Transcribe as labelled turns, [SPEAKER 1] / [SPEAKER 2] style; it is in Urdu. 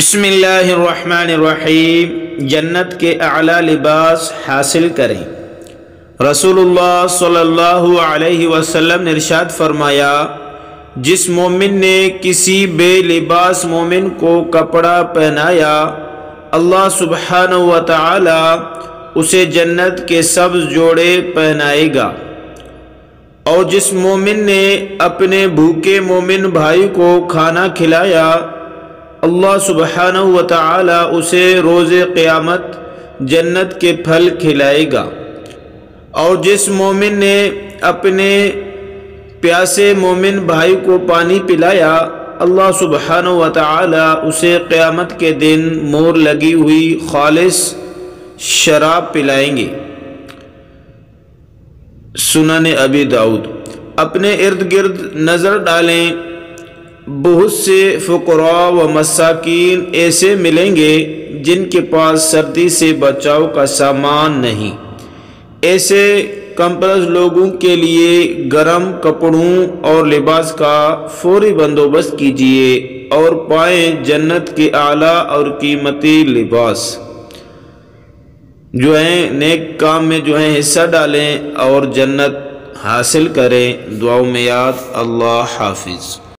[SPEAKER 1] بسم اللہ الرحمن الرحیم۔ جنت کے اعلیٰ لباس حاصل کریں۔ رسول اللہ صلی اللہ علیہ وسلم نے ارشاد فرمایا، جس مومن نے کسی بے لباس مومن کو کپڑا پہنایا، اللہ سبحانہ و تعالی اسے جنت کے سبز جوڑے پہنائے گا۔ اور جس مومن نے اپنے بھوکے مومن بھائی کو کھانا کھلایا، اللہ سبحانہ و تعالی اسے روز قیامت جنت کے پھل کھلائے گا۔ اور جس مومن نے اپنے پیاسے مومن بھائی کو پانی پلایا، اللہ سبحانہ و تعالی اسے قیامت کے دن مور لگی ہوئی خالص شراب پلائیں گے۔ سنن ابی داؤد۔ اپنے ارد گرد نظر ڈالیں، بہت سے فقراء و مساکین ایسے ملیں گے جن کے پاس سردی سے بچاؤ کا سامان نہیں۔ ایسے کمپلس لوگوں کے لیے گرم کپڑوں اور لباس کا فوری بندوبست کیجیے اور پائیں جنت کے اعلیٰ اور قیمتی لباس۔ نیک کام میں حصہ ڈالیں اور جنت حاصل کریں۔ دعاؤں میں یاد۔ اللہ حافظ۔